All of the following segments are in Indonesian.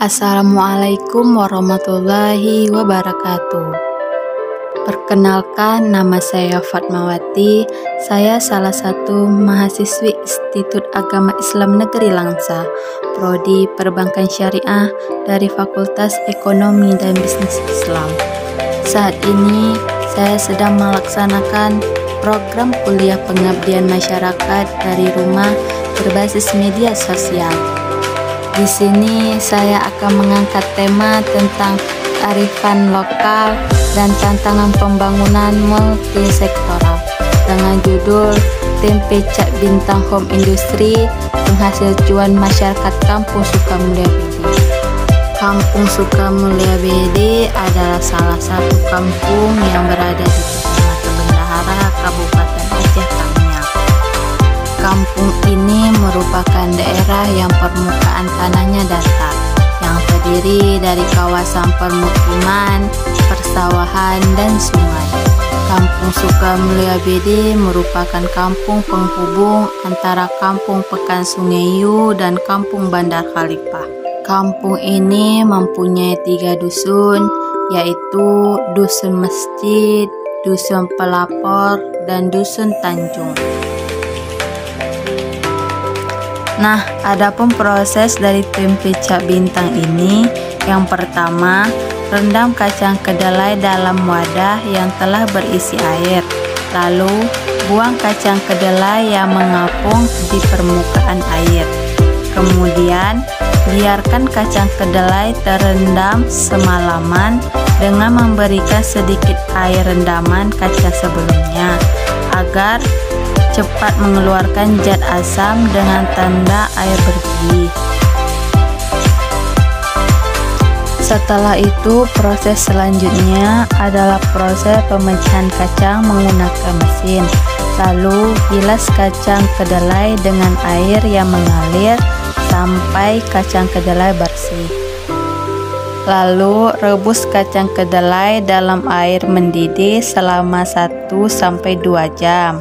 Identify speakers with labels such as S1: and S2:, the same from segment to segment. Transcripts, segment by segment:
S1: Assalamualaikum warahmatullahi wabarakatuh. Perkenalkan, nama saya Fatmawati. Saya salah satu mahasiswi Institut Agama Islam Negeri Langsa, Prodi Perbankan Syariah dari Fakultas Ekonomi dan Bisnis Islam. Saat ini saya sedang melaksanakan program kuliah pengabdian masyarakat dari rumah berbasis media sosial. Di sini saya akan mengangkat tema tentang kearifan lokal dan tantangan pembangunan multisektoral dengan judul Tempe Cak Bintang Home Industry, penghasil cuan masyarakat Kampung Sukamulya BD. Kampung Sukamulya BD adalah salah satu kampung yang berada di Kecamatan Bendahara, Kabupaten Aceh Tamiang. Kampung ini merupakan daerah yang permukaan tanahnya datar, yang terdiri dari kawasan permukiman, persawahan, dan sungai. Kampung Sukamulya BD merupakan kampung penghubung antara Kampung Pekan Sungayu dan Kampung Bandar Khalifah. Kampung ini mempunyai 3 dusun, yaitu Dusun Masjid, Dusun Pelapor, dan Dusun Tanjung. Nah, adapun proses dari tempe cak bintang ini, yang pertama, rendam kacang kedelai dalam wadah yang telah berisi air. Lalu, buang kacang kedelai yang mengapung di permukaan air. Kemudian, biarkan kacang kedelai terendam semalaman dengan memberikan sedikit air rendaman kacang sebelumnya, agar cepat mengeluarkan zat asam dengan tanda air bersih. Setelah itu, proses selanjutnya adalah proses pemecahan kacang menggunakan mesin. Lalu, bilas kacang kedelai dengan air yang mengalir sampai kacang kedelai bersih. Lalu, rebus kacang kedelai dalam air mendidih selama 1-2 jam.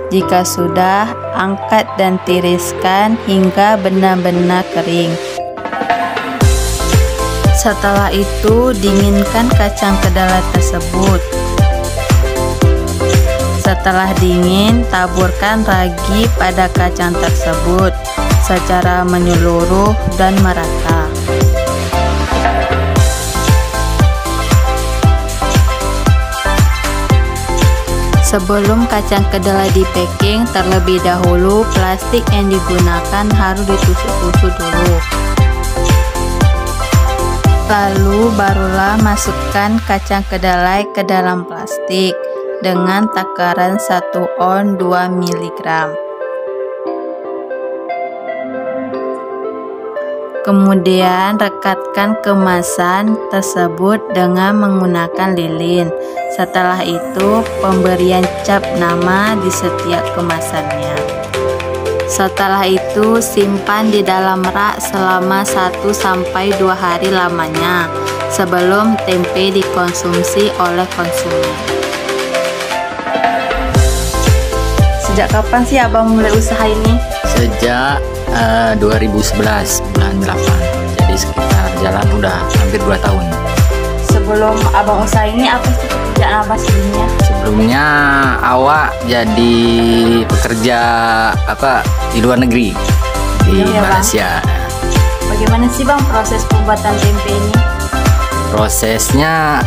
S1: Jika sudah, angkat dan tiriskan hingga benar-benar kering. Setelah itu, dinginkan kacang kedelai tersebut. Setelah dingin, taburkan ragi pada kacang tersebut secara menyeluruh dan merata. Sebelum kacang kedelai di-packing, terlebih dahulu plastik yang digunakan harus ditusuk-tusuk dulu. Lalu barulah masukkan kacang kedelai ke dalam plastik dengan takaran 1 on 2 mg. Kemudian rekatkan kemasan tersebut dengan menggunakan lilin. Setelah itu, pemberian cap nama di setiap kemasannya. Setelah itu, simpan di dalam rak selama 1-2 hari lamanya sebelum tempe dikonsumsi oleh konsumen. Sejak kapan sih Abang mulai usaha ini?
S2: Sejak 2011 bulan 8, jadi sekitar jalan udah hampir 2 tahun.
S1: Sebelum Abang usaha ini, apa sih pekerjaan Abang sebelumnya?
S2: Sebelumnya awak jadi pekerja di luar negeri, di Malaysia.
S1: Bagaimana sih Bang proses pembuatan tempe ini?
S2: Prosesnya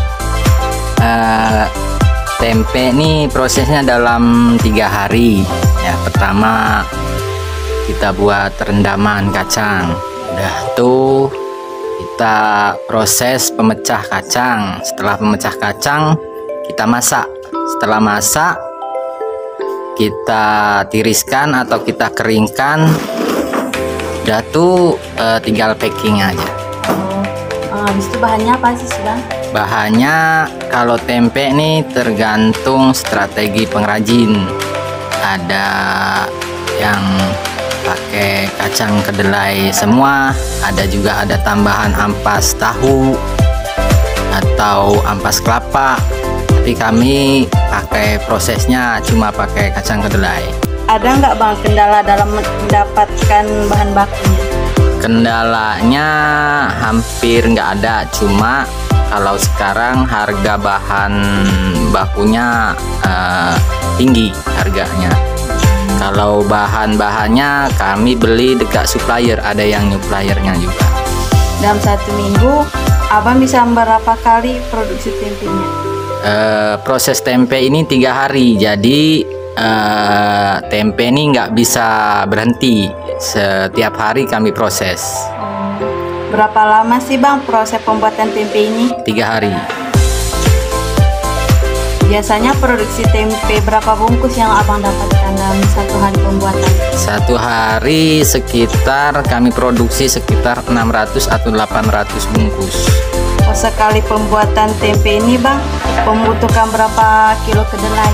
S2: tempe ini prosesnya dalam 3 hari. Ya, pertama kita buat rendaman kacang, udah tuh kita proses pemecah kacang. Setelah pemecah kacang, kita masak. Setelah masak, kita tiriskan atau kita keringkan. Udah tuh tinggal packing aja.
S1: Habis itu bahannya apa sih Bang?
S2: Bahannya kalau tempe nih tergantung strategi pengrajin. Ada yang pakai kacang kedelai semua, ada juga ada tambahan ampas tahu atau ampas kelapa, tapi kami pakai prosesnya cuma pakai kacang kedelai.
S1: Ada nggak Bang kendala dalam mendapatkan bahan bakunya?
S2: Kendalanya hampir nggak ada, cuma kalau sekarang harga bahan bakunya tinggi harganya. Kalau bahan-bahannya kami beli dekat supplier, ada yang nyupliernya juga.
S1: Dalam 1 minggu, Abang bisa berapa kali produksi tempenya?
S2: Proses tempe ini 3 hari, jadi tempe ini nggak bisa berhenti. Setiap hari kami proses.
S1: Berapa lama sih Bang proses pembuatan tempe ini?
S2: 3 hari.
S1: Biasanya produksi tempe berapa bungkus yang Abang dapatkan dalam 1 hari pembuatan?
S2: 1 hari sekitar kami produksi sekitar 600 atau 800 bungkus.
S1: Sekali pembuatan tempe ini Bang, membutuhkan berapa kilo kedelai?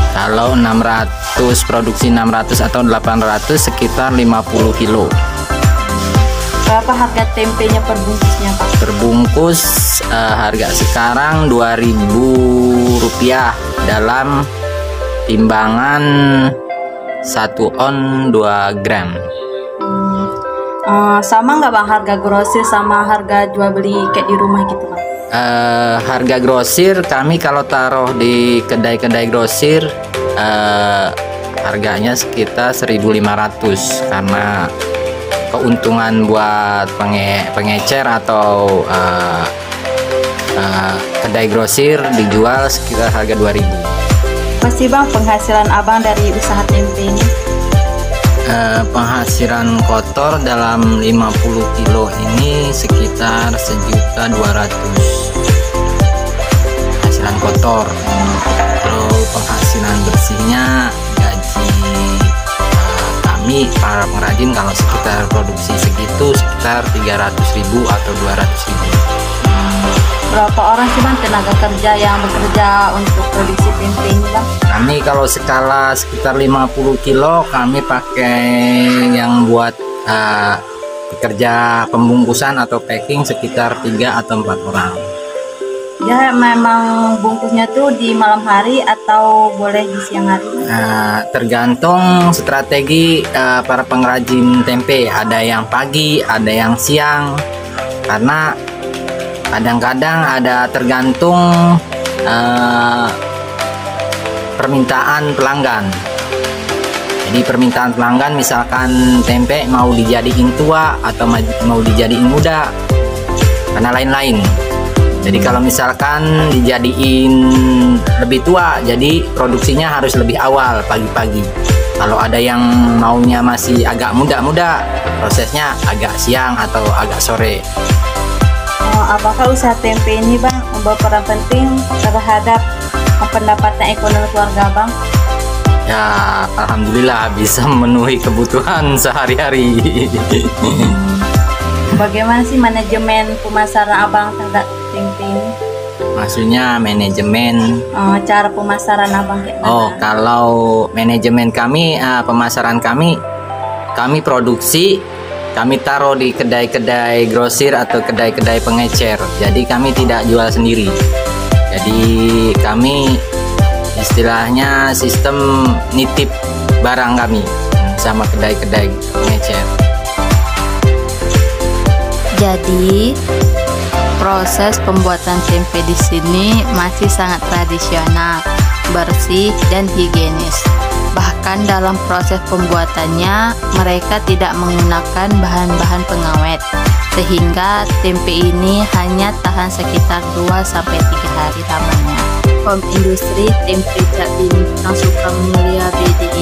S2: Kalau 600, produksi 600 atau 800 sekitar 50 kilo.
S1: Berapa harga tempenya per bungkusnya Pak?
S2: Per bungkus harga sekarang Rp2.000 dalam timbangan 1 on 2 gram.
S1: Sama nggak Bang harga grosir sama harga jual beli kayak di rumah gitu Bang?
S2: Harga grosir kami kalau taruh di kedai-kedai grosir harganya sekitar 1.500 karena keuntungan buat pengecer atau kedai grosir dijual sekitar harga 2.000.
S1: Pasti Bang penghasilan Abang dari usaha tempe ini?
S2: Penghasilan kotor dalam 50 kilo ini sekitar 1.200.000 penghasilan kotor. Kalau penghasilan bersihnya gaji kami para pengrajin kalau sekitar produksi segitu sekitar 300.000 atau 200.000.
S1: Berapa orang sih Bang tenaga kerja yang bekerja untuk produksi tempe ini Bang?
S2: Kami kalau skala sekitar 50 kilo kami pakai yang buat pekerja pembungkusan atau packing sekitar 3 atau 4 orang.
S1: Ya memang bungkusnya tuh di malam hari atau boleh di siang hari?
S2: Tergantung strategi para pengrajin tempe, ada yang pagi, ada yang siang, karena kadang-kadang ada tergantung permintaan pelanggan. Jadi permintaan pelanggan misalkan tempe mau dijadiin tua atau mau dijadiin muda, karena lain-lain. Jadi kalau misalkan dijadiin lebih tua, jadi produksinya harus lebih awal pagi-pagi. Kalau ada yang maunya masih agak muda-muda, prosesnya agak siang atau agak sore.
S1: Apakah usaha tempe ini Bang membawa peran penting terhadap pendapatan ekonomi keluarga Bang?
S2: Ya, alhamdulillah bisa memenuhi kebutuhan sehari-hari.
S1: Bagaimana sih manajemen pemasaran Abang terhadap tempe ini?
S2: Maksudnya manajemen?
S1: Cara pemasaran Abang kayak mana?
S2: Kalau manajemen kami, pemasaran kami produksi, kami taruh di kedai-kedai grosir atau kedai-kedai pengecer. Jadi kami tidak jual sendiri. Jadi kami istilahnya sistem nitip barang kami sama kedai-kedai pengecer.
S1: Jadi proses pembuatan tempe di sini masih sangat tradisional, bersih dan higienis. Bahkan dalam proses pembuatannya mereka tidak menggunakan bahan-bahan pengawet, sehingga tempe ini hanya tahan sekitar 2-3 hari lamanya. Industri Tempe Jatim Yang Suka Mulia BDI